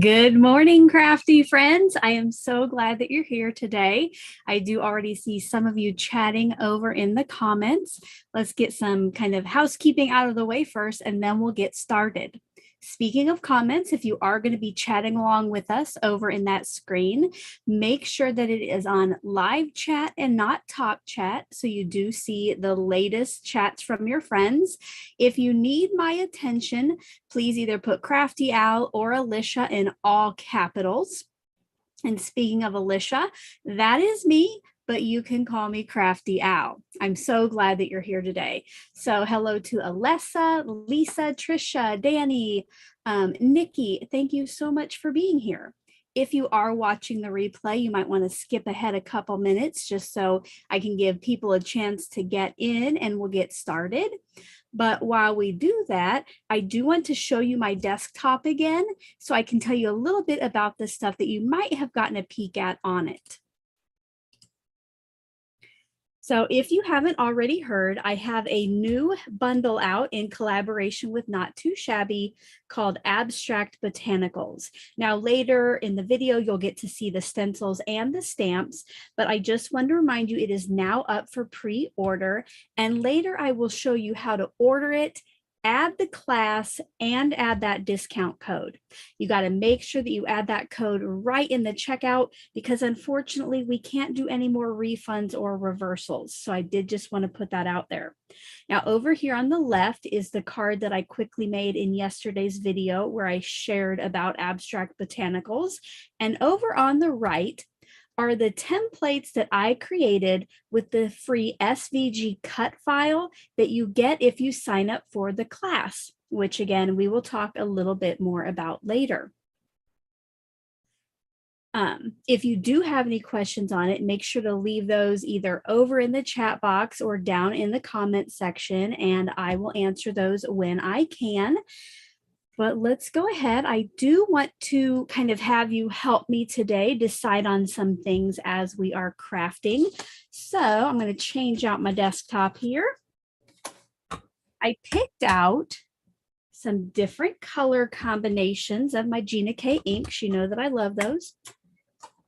Good morning, crafty friends. I am so glad that you're here today. I do already see some of you chatting over in the comments. Let's get some kind of housekeeping out of the way first, and then we'll get started. Speaking of comments, if you are going to be chatting along with us over in that screen, make sure that it is on live chat and not talk chat, so you do see the latest chats from your friends. If you need my attention, please either put Crafty Al or Alicia in all capitals. And speaking of Alicia, that is me, but you can call me Crafty Al. I'm so glad that you're here today. So hello to Alessa, Lisa, Trisha, Danny, Nikki. Thank you so much for being here. If you are watching the replay, you might want to skip ahead a couple minutes just so I can give people a chance to get in and we'll get started. But while we do that, I do want to show you my desktop again so I can tell you a little bit about the stuff that you might have gotten a peek at on it. So if you haven't already heard, I have a new bundle out in collaboration with Not Too Shabby called Abstract Botanicals. Now later in the video, you'll get to see the stencils and the stamps, but I just want to remind you it is now up for pre-order, and later I will show you how to order it, add the class, and add that discount code. You got to make sure that you add that code right in the checkout because unfortunately we can't do any more refunds or reversals. So I did just want to put that out there. Now over here on the left is the card that I quickly made in yesterday's video where I shared about Abstract Botanicals. And over on the right are the templates that I created with the free SVG cut file that you get if you sign up for the class, which again, we will talk a little bit more about later. If you do have any questions on it, make sure to leave those either over in the chat box or down in the comment section, and I will answer those when I can. But let's go ahead. I do want to kind of have you help me today decide on some things as we are crafting. So I'm going to change out my desktop here. I picked out some different color combinations of my Gina K inks. You know that I love those.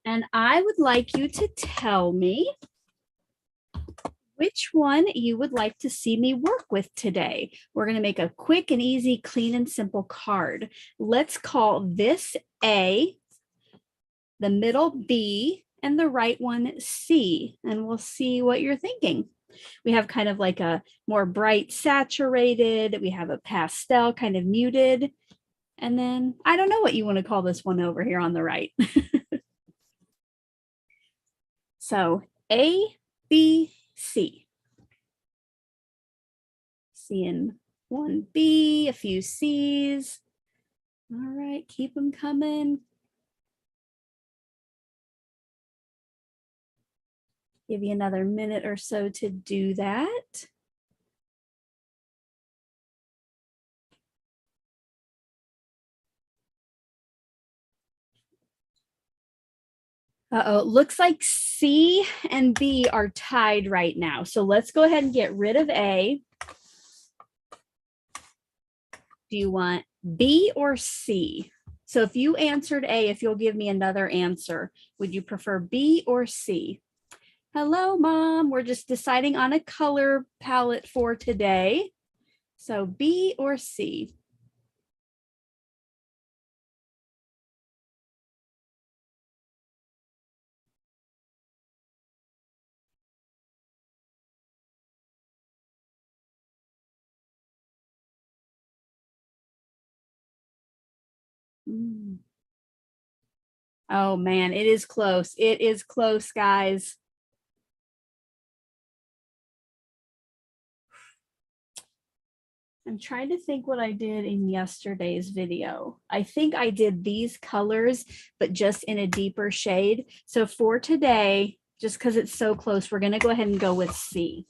And I would like you to tell me which one you would like to see me work with today. We're going to make a quick and easy, clean and simple card. Let's call this A, the middle B, and the right one C, and we'll see what you're thinking. We have kind of like a more bright saturated, we have a pastel kind of muted, and then I don't know what you want to call this one over here on the right. So A, B, C. Seeing one B, a few C's. All right, keep them coming. Give you another minute or so to do that. Uh-oh, looks like C and B are tied right now. So let's go ahead and get rid of A. Do you want B or C? So if you answered A, if you'll give me another answer, would you prefer B or C? Hello, Mom. We're just deciding on a color palette for today. So B or C? Oh man, it is close. It is close, guys. I'm trying to think what I did in yesterday's video. I think I did these colors, but just in a deeper shade. So for today, just because it's so close, we're going to go ahead and go with C.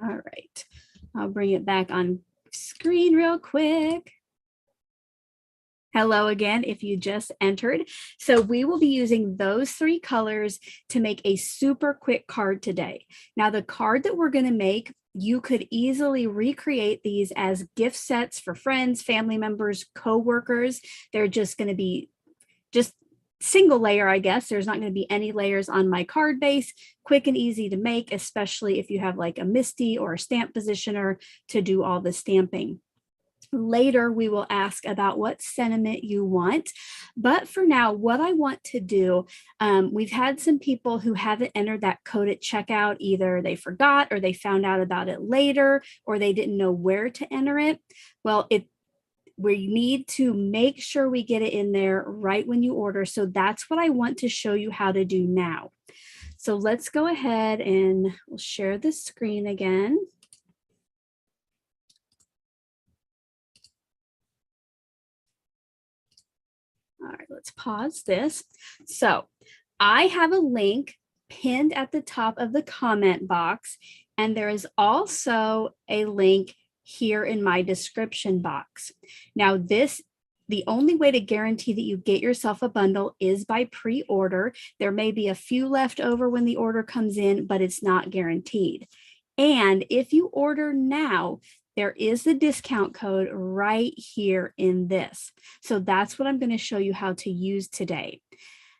All right. I'll bring it back on screen real quick. Hello again, if you just entered. So we will be using those three colors to make a super quick card today. Now the card that we're going to make you could easily recreate these as gift sets for friends, family members, co-workers. They're just going to be just single layer, I guess. There's not going to be any layers on my card base. Quick and easy to make, especially if you have like a MISTI or a stamp positioner to do all the stamping. Later, we will ask about what sentiment you want. But for now, what I want to do, we've had some people who haven't entered that code at checkout. Either they forgot or they found out about it later, or they didn't know where to enter it. Well, we need to make sure we get it in there right when you order. So that's what I want to show you how to do now. So let's go ahead and we'll share the screen again. All right, let's pause this. So I have a link pinned at the top of the comment box, and there is also a link here in my description box. Now the only way to guarantee that you get yourself a bundle is by pre-order. There may be a few left over when the order comes in, but it's not guaranteed. And if you order now, there is the discount code right here in this. So that's what I'm going to show you how to use today.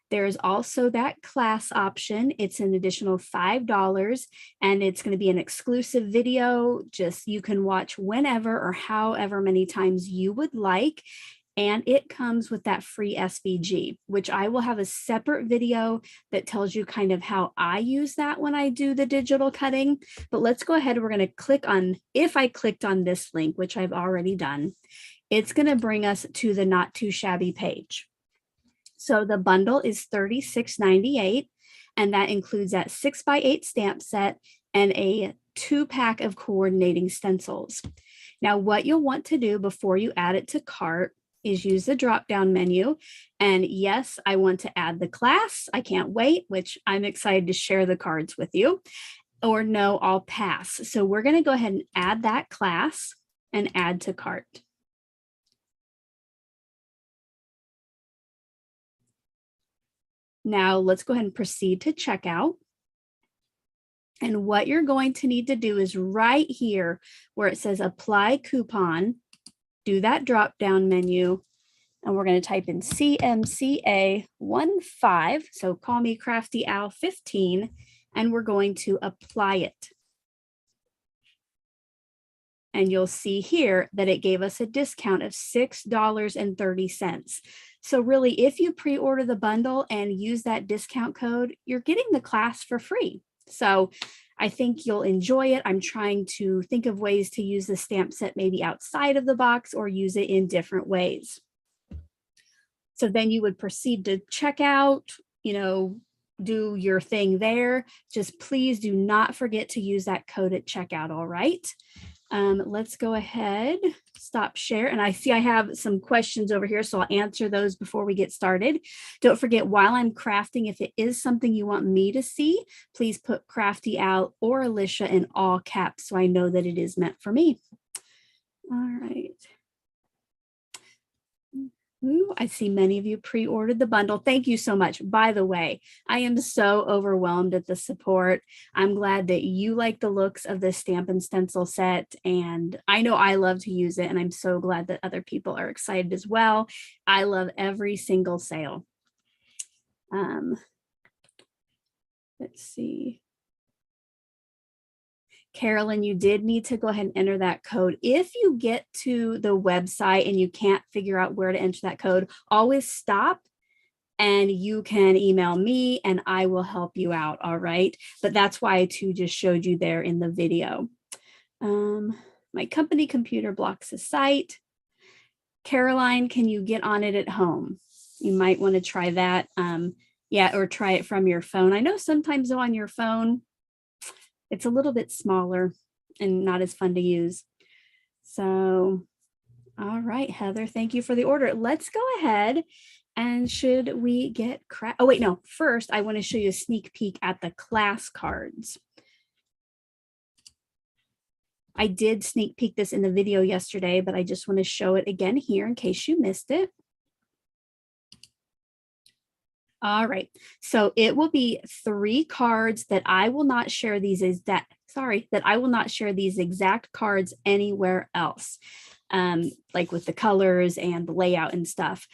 There's also that class option. It's an additional $5, and it's going to be an exclusive video. Just you can watch whenever or however many times you would like. And it comes with that free SVG, which I will have a separate video that tells you kind of how I use that when I do the digital cutting. But let's go ahead. We're going to click on, if I clicked on this link, which I've already done, it's going to bring us to the Not Too Shabby page. So the bundle is $36.98, and that includes that 6x8 stamp set and a 2-pack of coordinating stencils. Now, what you'll want to do before you add it to cart is use the drop-down menu. And yes, I want to add the class. I can't wait, which I'm excited to share the cards with you. Or no, I'll pass. So we're going to go ahead and add that class and add to cart. Now let's go ahead and proceed to checkout. And what you're going to need to do is right here where it says apply coupon, do that drop-down menu, and we're going to type in CMCA15, so call me Crafty Al 15, and we're going to apply it. And you'll see here that it gave us a discount of $6.30. So really, if you pre-order the bundle and use that discount code, you're getting the class for free. So I think you'll enjoy it. I'm trying to think of ways to use the stamp set maybe outside of the box or use it in different ways. So then you would proceed to check out, do your thing there. Just please do not forget to use that code at checkout, all right? Let's go ahead, stop share. And I see I have some questions over here, so I'll answer those before we get started. Don't forget, while I'm crafting, if it is something you want me to see, please put Crafty Al or Alicia in all caps so I know that it is meant for me. All right. Ooh, I see many of you pre-ordered the bundle. Thank you so much. By the way, I am so overwhelmed at the support. I'm glad that you like the looks of this stamp and stencil set, and I know I love to use it, and I'm so glad that other people are excited as well. I love every single sale. Let's see. Carolyn, you did need to go ahead and enter that code. If you get to the website and you can't figure out where to enter that code, always stop and you can email me and I will help you out, all right? But that's why I too just showed you there in the video. My company computer blocks the site. Caroline, can you get on it at home? You might want to try that. Yeah, or try it from your phone. I know sometimes though on your phone, it's a little bit smaller and not as fun to use. So, all right, Heather, thank you for the order. Let's go ahead and should we get oh wait, no, first I want to show you a sneak peek at the class cards. I did sneak peek this in the video yesterday, but I just want to show it again here in case you missed it. All right, so it will be 3 cards that I will not share these sorry, that I will not share these exact cards anywhere else, like with the colors and the layout and stuff.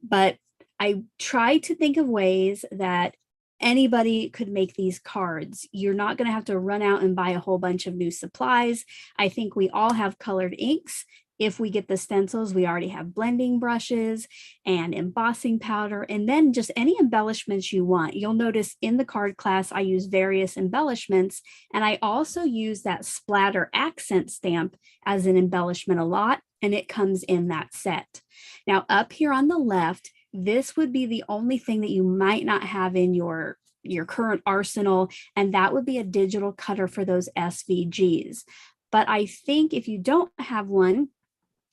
But I try to think of ways that anybody could make these cards. You're not going to have to run out and buy a whole bunch of new supplies. I think we all have colored inks. If we get the stencils, we already have blending brushes and embossing powder, and then just any embellishments you want. You'll notice in the card class, I use various embellishments, and I also use that splatter accent stamp as an embellishment a lot, and it comes in that set. Now, up here on the left, this would be the only thing that you might not have in your current arsenal, and that would be a digital cutter for those SVGs. But I think if you don't have one,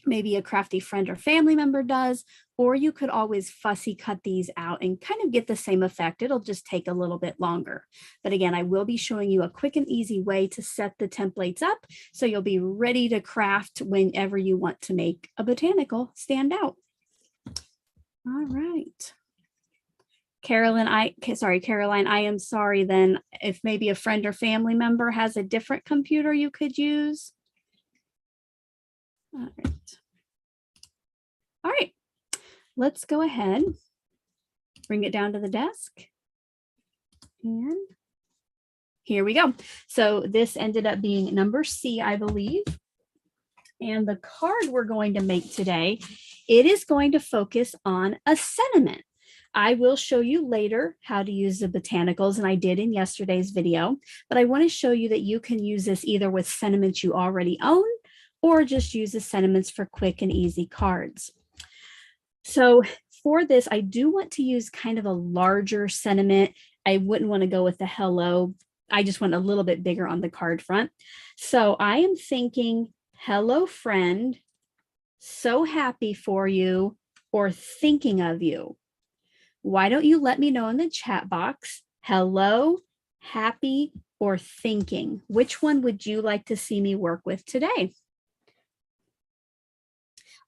maybe a crafty friend or family member does, or you could always fussy cut these out and kind of get the same effect. It'll just take a little bit longer. But again, I will be showing you a quick and easy way to set the templates up so you'll be ready to craft whenever you want to make a botanical stand out. All right. Caroline, I am sorry then if maybe a friend or family member has a different computer you could use. All right. All right, let's go ahead, bring it down to the desk. And here we go. So this ended up being number C, I believe. And the card we're going to make today, it is going to focus on a sentiment. I will show you later how to use the botanicals, and I did in yesterday's video, but I want to show you that you can use this either with sentiments you already own or just use the sentiments for quick and easy cards. So for this, I do want to use kind of a larger sentiment. I wouldn't want to go with the hello. I just want a little bit bigger on the card front. So I am thinking, hello, friend, so happy for you, or thinking of you. Why don't you let me know in the chat box, hello, happy, or thinking? Which one would you like to see me work with today?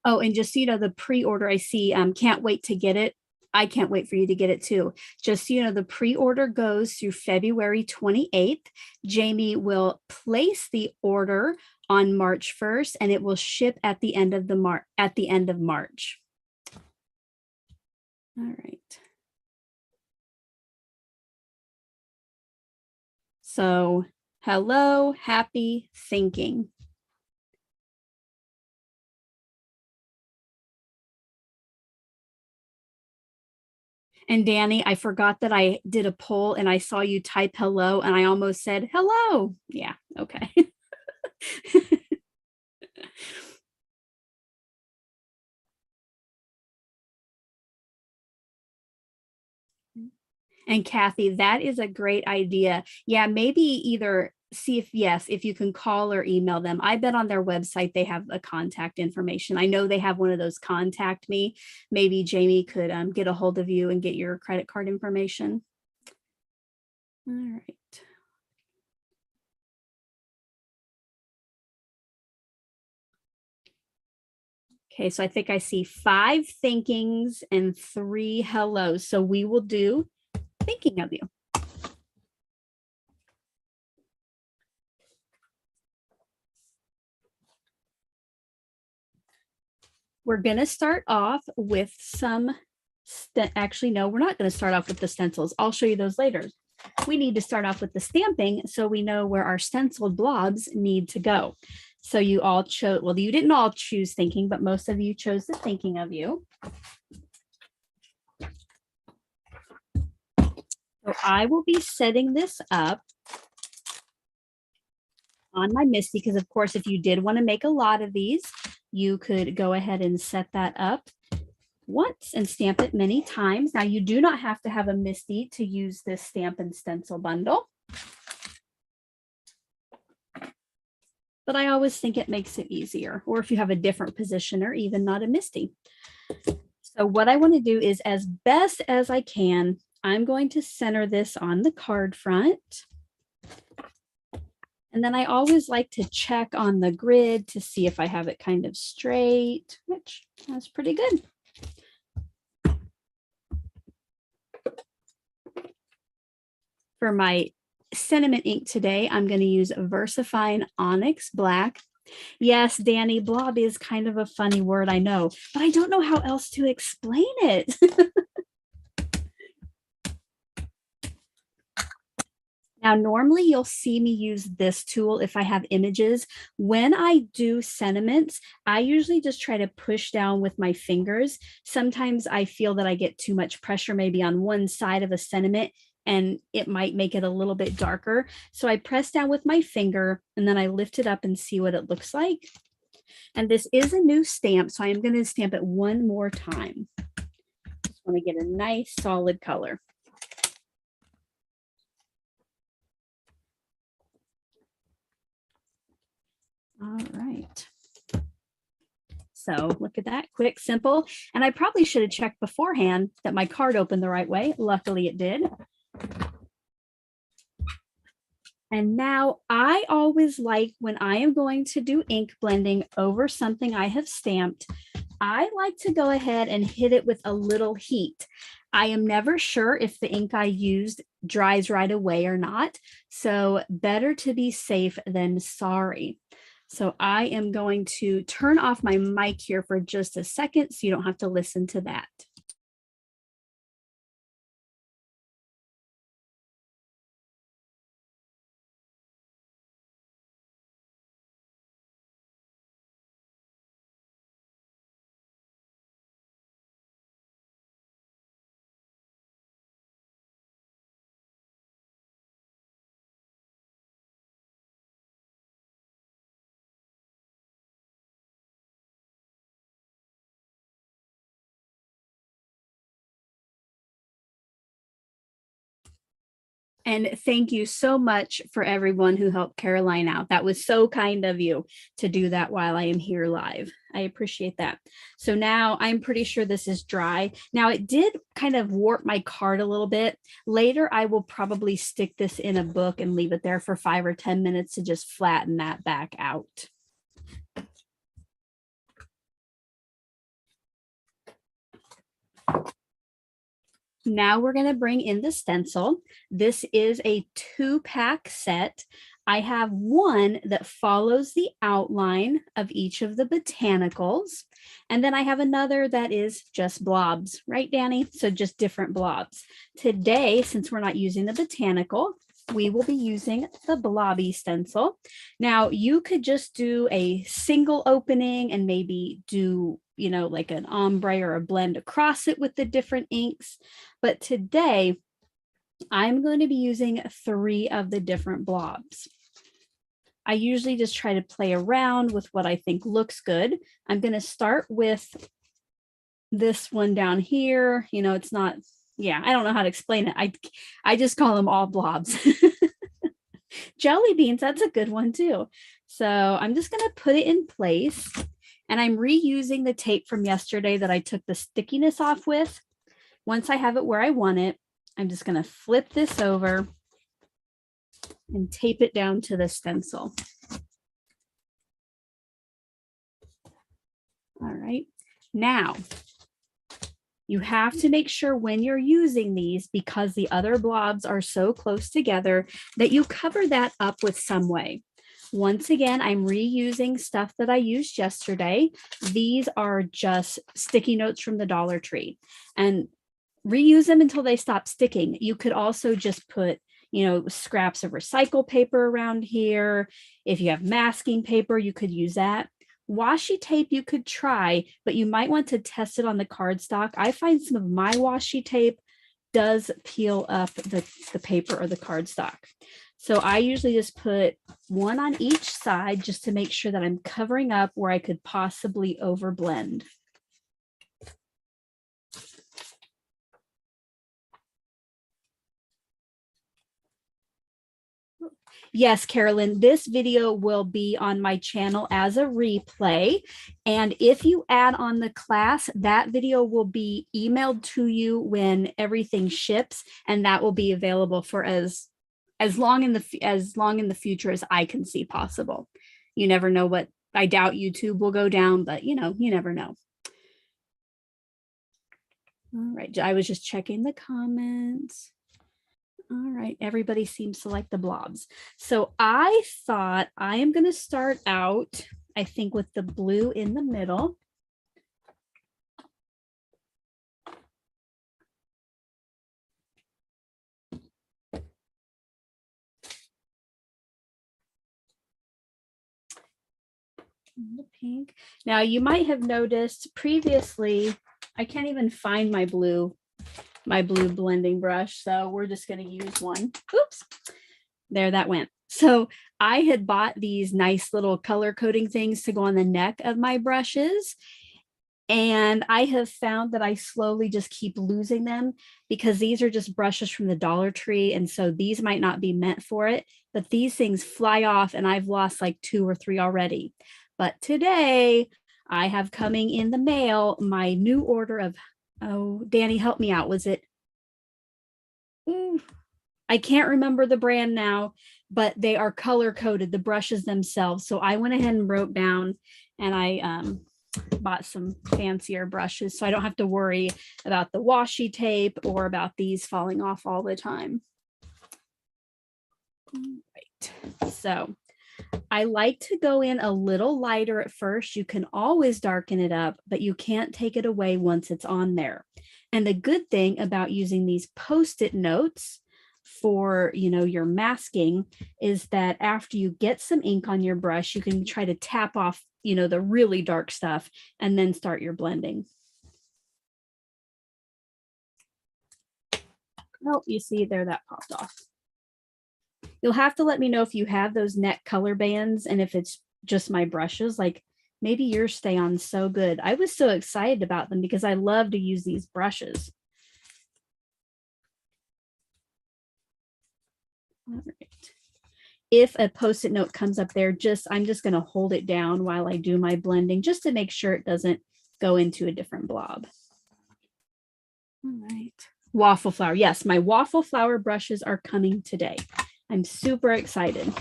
Oh, and just so you know, the pre-order I see, can't wait to get it. I can't wait for you to get it too. Just so you know, the pre-order goes through February 28th. Jamie will place the order on March 1st, and it will ship at the end of March. All right. So, hello, happy, thinking. And Danny, I forgot that I did a poll and I saw you type hello and I almost said hello. Yeah, okay. And Kathy, that is a great idea. Yeah, maybe either see if you can call or email them. I bet on their website they have a contact information. I know they have one of those contact me. Maybe Jamie could get a hold of you and get your credit card information. All right. Okay, so I think I see 5 thinkings and 3 hellos. So we will do thinking of you. We're going to start off with some, actually, no, we're not going to start off with the stencils. I'll show you those later. We need to start off with the stamping so we know where our stenciled blobs need to go. So you all chose, well, you didn't all choose thinking, but most of you chose the thinking of you. So I will be setting this up on my MISTI because, of course, if you did want to make a lot of these, you could go ahead and set that up once and stamp it many times. Now, you do not have to have a MISTI to use this stamp and stencil bundle, but I always think it makes it easier, or if you have a different position or even not a MISTI. So what I want to do is, as best as I can, I'm going to center this on the card front. And then I always like to check on the grid to see if I have it kind of straight, which that's pretty good. For my sentiment ink today, I'm going to use VersaFine Onyx Black. Yes, Danny, blob is kind of a funny word, I know, but I don't know how else to explain it. Now, normally you'll see me use this tool if I have images. When I do sentiments, I usually just try to push down with my fingers. Sometimes I feel that I get too much pressure maybe on one side of a sentiment and it might make it a little bit darker. So I press down with my finger and then I lift it up and see what it looks like. And this is a new stamp, so I'm going to stamp it one more time. Just want to get a nice solid color. All right. So look at that, quick, simple. And I probably should have checked beforehand that my card opened the right way. Luckily it did. And now I always like when I am going to do ink blending over something I have stamped, I like to go ahead and hit it with a little heat. I am never sure if the ink I used dries right away or not. So better to be safe than sorry. So I am going to turn off my mic here for just a second so you don't have to listen to that. And thank you so much for everyone who helped Caroline out. That was so kind of you to do that while I am here live. I appreciate that. So now I'm pretty sure this is dry. Now it did kind of warp my card a little bit. Later, I will probably stick this in a book and leave it there for 5 or 10 minutes to just flatten that back out. Now we're going to bring in the stencil. This is a 2-pack set. I have one that follows the outline of each of the botanicals. And then I have another that is just blobs, right, Danny? So just different blobs. Today, since we're not using the botanical, we will be using the blobby stencil. Now, you could just do a single opening and maybe do, you know, like an ombre or a blend across it with the different inks. But today, I'm going to be using 3 of the different blobs. I usually just try to play around with what I think looks good. I'm going to start with this one down here. You know, it's not, yeah, I don't know how to explain it. I just call them all blobs. Jelly beans, that's a good one too. So I'm just going to put it in place. And I'm reusing the tape from yesterday that I took the stickiness off with. Once I have it where I want it, I'm just going to flip this over and tape it down to the stencil. All right. Now, you have to make sure when you're using these, because the other blobs are so close together, that you cover that up with some way. Once again, I'm reusing stuff that I used yesterday. These are just sticky notes from the Dollar Tree, and reuse them until they stop sticking. You could also just put, you know, scraps of recycled paper around here. If you have masking paper, you could use that. Washi tape you could try, but you might want to test it on the cardstock. I find some of my washi tape does peel up the paper or the cardstock. So I usually just put one on each side just to make sure that I'm covering up where I could possibly overblend. Yes, Carolyn, this video will be on my channel as a replay. And if you add on the class, that video will be emailed to you when everything ships, and that will be available for as long in the future as I can see possible. You never know what, I doubt YouTube will go down, but you know, you never know. All right, I was just checking the comments. All right, everybody seems to like the blobs. So I thought I am going to start out, I think, with the blue in the middle. The pink. Now you might have noticed previously, I can't even find my blue blending brush. So we're just going to use one. Oops, there that went. So I had bought these nice little color coding things to go on the neck of my brushes. And I have found that I slowly just keep losing them because these are just brushes from the Dollar Tree. And so these might not be meant for it, but these things fly off and I've lost like 2 or 3 already. But today I have coming in the mail my new order of, oh, Danny, help me out. Was it? I can't remember the brand now, but they are color coded, the brushes themselves. So I went ahead and wrote down and I bought some fancier brushes so I don't have to worry about the washi tape or about these falling off all the time. Right. So I like to go in a little lighter at first. You can always darken it up, but you can't take it away once it's on there. And the good thing about using these Post-it notes for, you know, your masking is that after you get some ink on your brush, you can try to tap off, you know, the really dark stuff and then start your blending. Oh, you see there, that popped off. You'll have to let me know if you have those neck color bands and if it's just my brushes, like maybe yours stay on so good. I was so excited about them because I love to use these brushes. All right. If a Post-it note comes up there, I'm just going to hold it down while I do my blending just to make sure it doesn't go into a different blob. All right. Waffle flower. Yes, my waffle flower brushes are coming today. I'm super excited.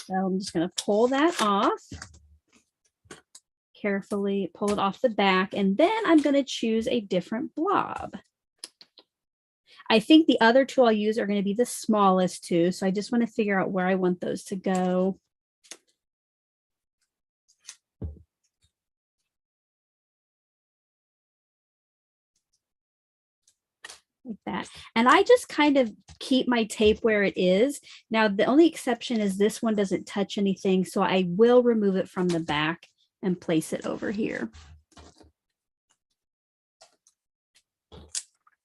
So I'm just going to pull that off. Carefully pull it off the back, and then I'm going to choose a different blob. I think the other two I'll use are going to be the smallest two, so I just want to figure out where I want those to go. Like that. And I just kind of keep my tape where it is. Now, the only exception is this one doesn't touch anything, so I will remove it from the back and place it over here.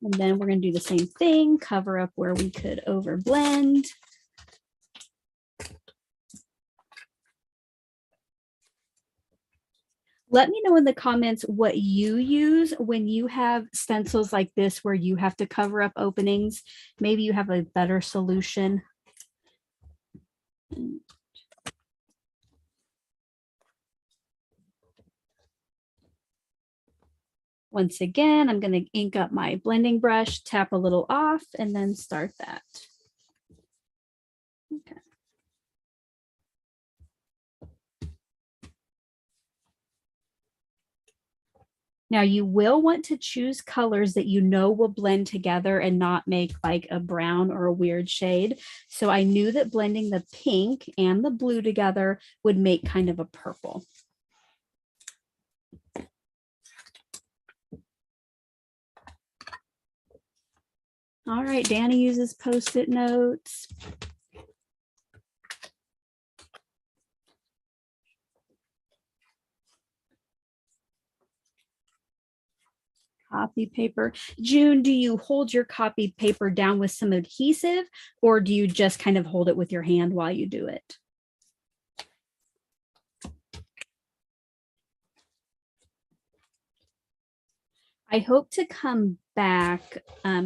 And then we're going to do the same thing, cover up where we could over blend. Let me know in the comments what you use when you have stencils like this where you have to cover up openings. Maybe you have a better solution. Once again, I'm going to ink up my blending brush, tap a little off, and then start that. Okay. Now you will want to choose colors that you know will blend together and not make like a brown or a weird shade. So I knew that blending the pink and the blue together would make kind of a purple. All right, Danny uses Post-it notes. Copy paper. June, do you hold your copy paper down with some adhesive or do you just kind of hold it with your hand while you do it? I hope to come back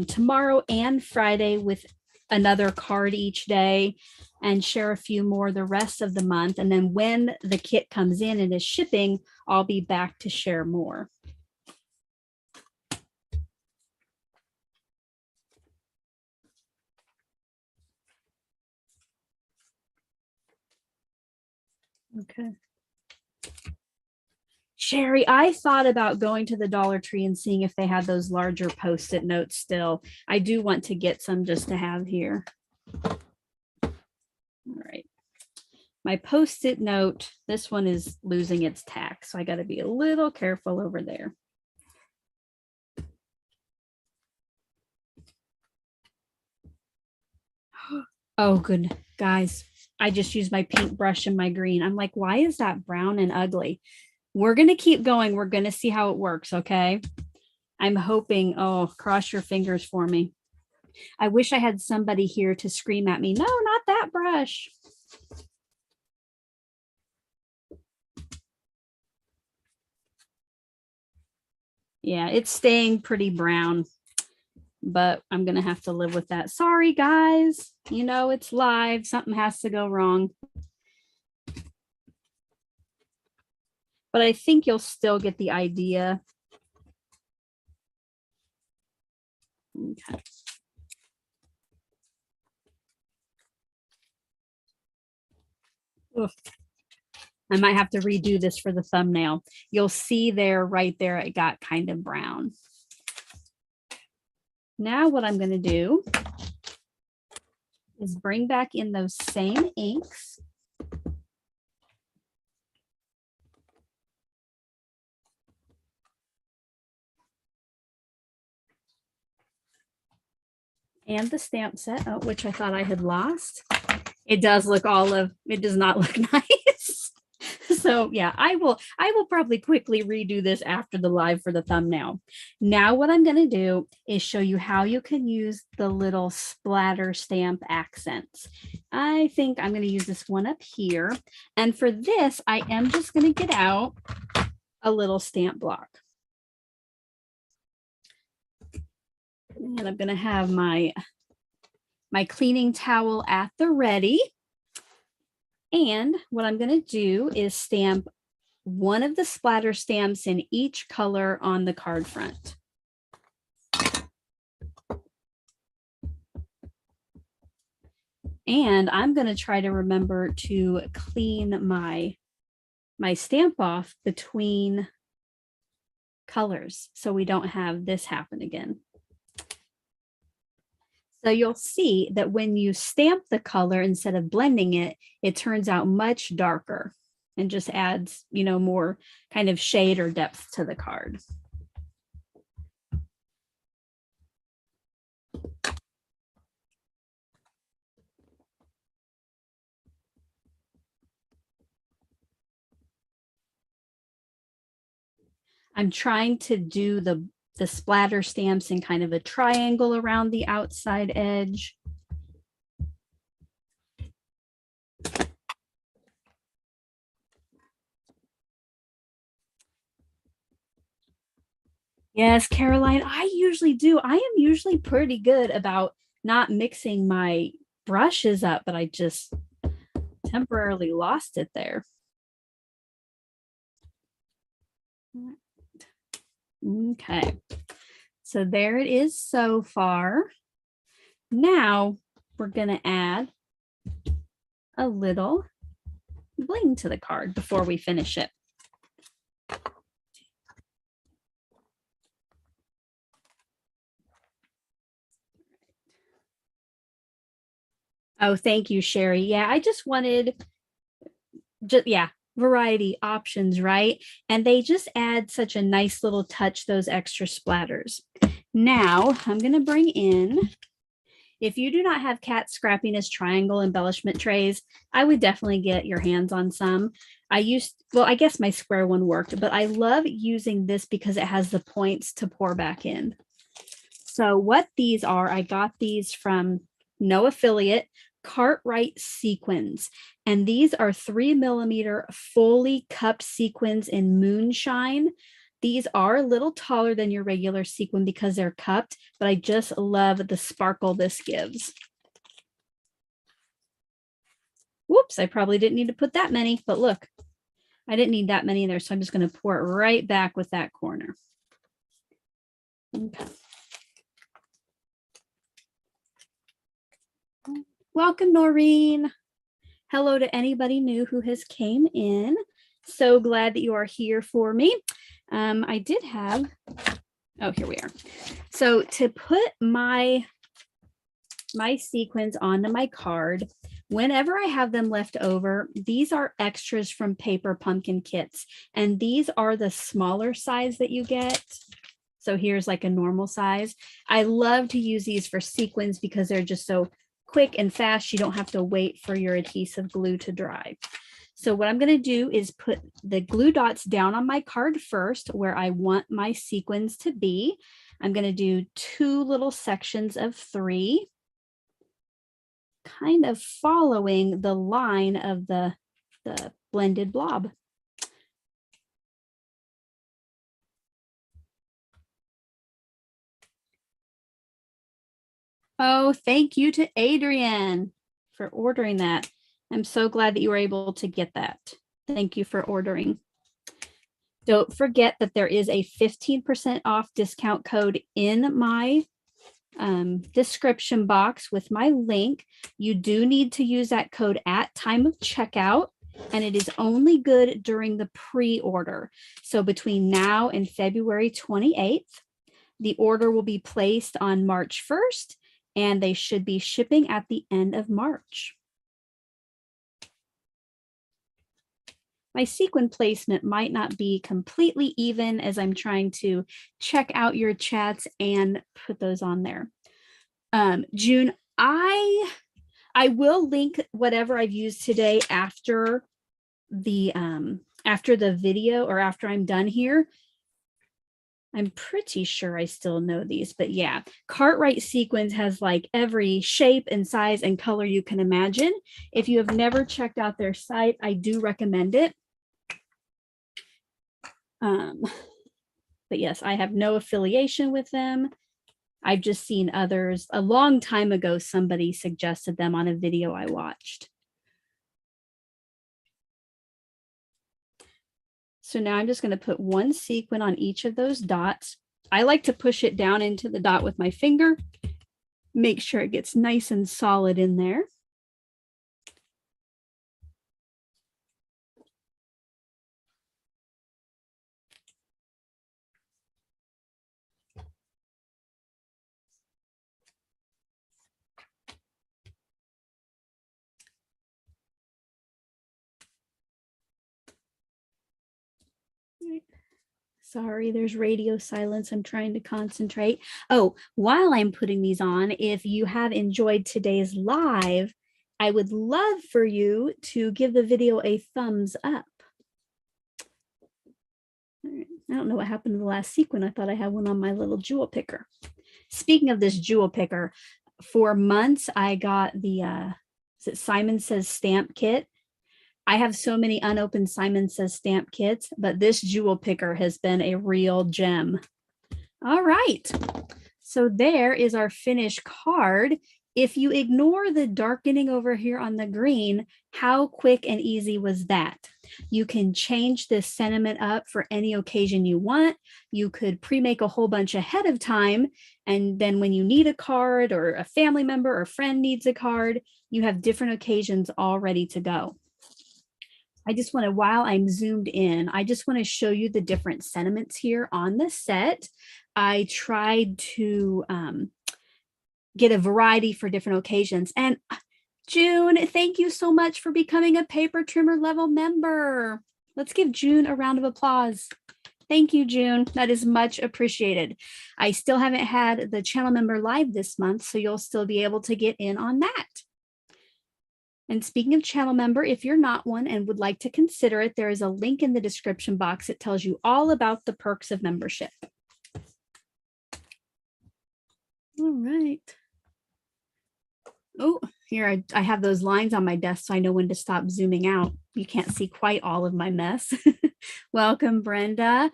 tomorrow and Friday with another card each day and share a few more the rest of the month. And then when the kit comes in and is shipping, I'll be back to share more. Okay. Sherry, I thought about going to the Dollar Tree and seeing if they had those larger Post-it notes still. I do want to get some just to have here. All right. My Post-it note, this one is losing its tack, so I got to be a little careful over there. Oh, good. Guys, I just used my paintbrush and my green. I'm like, why is that brown and ugly? We're going to keep going. We're going to see how it works, okay? I'm hoping, oh, cross your fingers for me. I wish I had somebody here to scream at me. No, not that brush. Yeah, it's staying pretty brown, but I'm going to have to live with that. Sorry, guys. You know, it's live. Something has to go wrong. But I think you'll still get the idea. Okay. Oof. I might have to redo this for the thumbnail. You'll see there, right there, it got kind of brown. Now what I'm going to do is bring back in those same inks. And the stamp set, which I thought I had lost. It does look it does not look nice. So yeah, I will probably quickly redo this after the live for the thumbnail. Now what I'm going to do is show you how you can use the little splatter stamp accents. I think I'm going to use this one up here. And for this, I am just going to get out a little stamp block. And I'm going to have my cleaning towel at the ready. And what I'm going to do is stamp one of the splatter stamps in each color on the card front. And I'm going to try to remember to clean my stamp off between colors so we don't have this happen again. So you'll see that when you stamp the color instead of blending it, it turns out much darker and just adds, you know, more kind of shade or depth to the card. I'm trying to do the splatter stamps in kind of a triangle around the outside edge. Yes, Caroline, I usually do. I am usually pretty good about not mixing my brushes up, but I just temporarily lost it there. Okay, so there it is so far. Now we're going to add a little bling to the card before we finish it. Oh, thank you, Sherry. Yeah, I just wanted, variety options, right? And they just add such a nice little touch, those extra splatters. Now I'm going to bring in, if you do not have Cat Scrappiness triangle embellishment trays, I would definitely get your hands on some. I guess my square one worked, but I love using this because it has the points to pour back in. So what these are, I got these from no affiliate, Cartwright sequins, and these are 3mm fully cupped sequins in moonshine. These are a little taller than your regular sequin because they're cupped, but I just love the sparkle this gives. Whoops, I probably didn't need to put that many, but look, I didn't need that many there, so I'm just going to pour it right back with that corner. Okay. Welcome, Noreen. Hello to anybody new who has came in. So glad that you are here for me. I did have, oh, here we are. So to put my sequins onto my card, whenever I have them left over, these are extras from Paper Pumpkin kits. And these are the smaller size that you get. So here's like a normal size. I love to use these for sequins because they're just so quick and fast. You don't have to wait for your adhesive glue to dry. So what I'm going to do is put the glue dots down on my card first where I want my sequins to be. I'm going to do 2 little sections of 3, kind of following the line of the blended blob. Oh, thank you to Adrienne for ordering that. I'm so glad that you were able to get that. Thank you for ordering. Don't forget that there is a 15% off discount code in my description box with my link. You do need to use that code at time of checkout, and it is only good during the pre-order. So between now and February 28th, the order will be placed on March 1st, and they should be shipping at the end of March. My sequin placement might not be completely even as I'm trying to check out your chats and put those on there. June, I will link whatever I've used today after the video or after I'm done here. I'm pretty sure I still know these, but yeah, Cartwright Sequins has like every shape and size and color you can imagine. If you have never checked out their site, I do recommend it. But yes, I have no affiliation with them. I've just seen others. A long time ago, somebody suggested them on a video I watched. So now I'm just going to put 1 sequin on each of those dots. I like to push it down into the dot with my finger, make sure it gets nice and solid in there. Sorry, there's radio silence. I'm trying to concentrate. Oh, while I'm putting these on, if you have enjoyed today's live, I would love for you to give the video a thumbs up. I don't know what happened to the last sequin. I thought I had one on my little jewel picker. Speaking of this jewel picker, for months I got the Simon Says stamp kit. I have so many unopened Simon Says stamp kits, but this jewel picker has been a real gem. All right, so there is our finished card. If you ignore the darkening over here on the green, how quick and easy was that? You can change this sentiment up for any occasion you want. You could pre-make a whole bunch ahead of time, and then when you need a card or a family member or friend needs a card, you have different occasions all ready to go. I just want to, while I'm zoomed in, I just want to show you the different sentiments here on the set. I tried to get a variety for different occasions. And June, thank you so much for becoming a Paper Trimmer level member. Let's give June a round of applause. Thank you, June. That is much appreciated. I still haven't had the channel member live this month, so you'll still be able to get in on that. And speaking of channel member, if you're not one and would like to consider it, there is a link in the description box. It tells you all about the perks of membership. All right. Oh, here I have those lines on my desk so I know when to stop zooming out. You can't see quite all of my mess. Welcome, Brenda.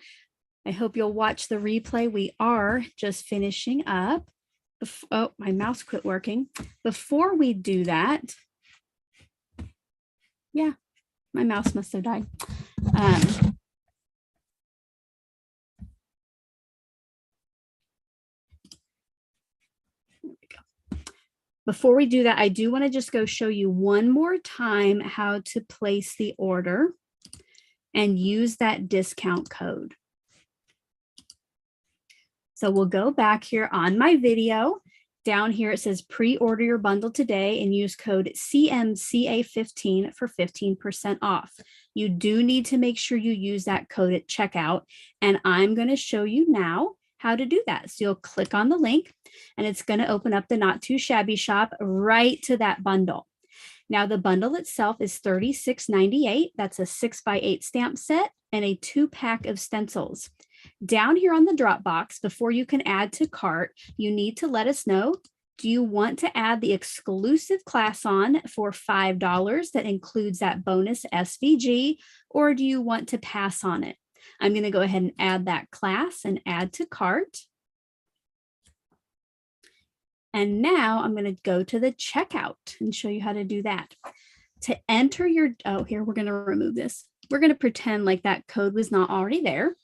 I hope you'll watch the replay. We are just finishing up. Oh, my mouse quit working. Before we do that, yeah, my mouse must have died. Before we do that, I do want to just go show you one more time how to place the order. and use that discount code. So we'll go back here on my video. Down here it says pre-order your bundle today and use code CMCA15 for 15% off. You do need to make sure you use that code at checkout, and I'm going to show you now how to do that. So you'll click on the link and it's going to open up the Not Too Shabby shop right to that bundle. Now the bundle itself is $36.98. That's a 6x8 stamp set and a 2-pack of stencils. Down here on the drop box, before you can add to cart, you need to let us know, do you want to add the exclusive class on for $5 that includes that bonus SVG, or do you want to pass on it? I'm going to go ahead and add that class and add to cart. And now I'm going to go to the checkout and show you how to do that. To enter your, oh, here, we're going to remove this. We're going to pretend like that code was not already there.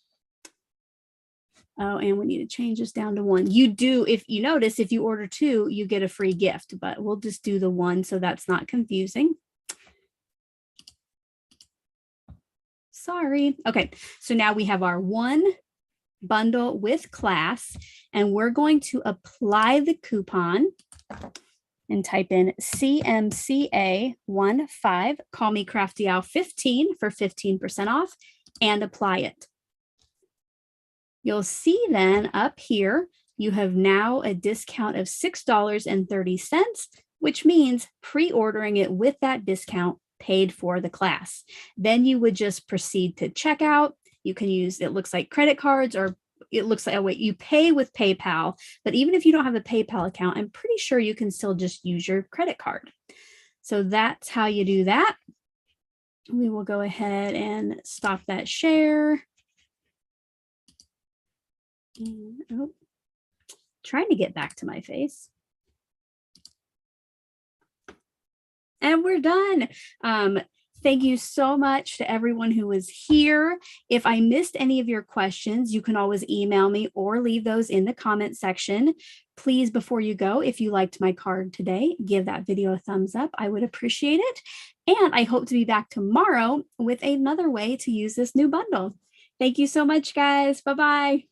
Oh, and we need to change this down to 1. You do, if you notice, if you order 2, you get a free gift, but we'll just do the 1 so that's not confusing. Sorry. Okay, so now we have our 1 bundle with class, and we're going to apply the coupon and type in CMCA15, call me Crafty Owl 15 for 15% off, and apply it. You'll see then up here, you have now a discount of $6.30, which means pre-ordering it with that discount paid for the class. Then you would just proceed to checkout. You can use, it looks like credit cards, or it looks like, oh wait, you pay with PayPal, but even if you don't have a PayPal account, I'm pretty sure you can still just use your credit card. So that's how you do that. We will go ahead and stop that share. And, oh, trying to get back to my face. And we're done. Thank you so much to everyone who was here. If I missed any of your questions, you can always email me or leave those in the comment section. Please, before you go, if you liked my card today, give that video a thumbs up. I would appreciate it. And I hope to be back tomorrow with another way to use this new bundle. Thank you so much, guys. Bye-bye.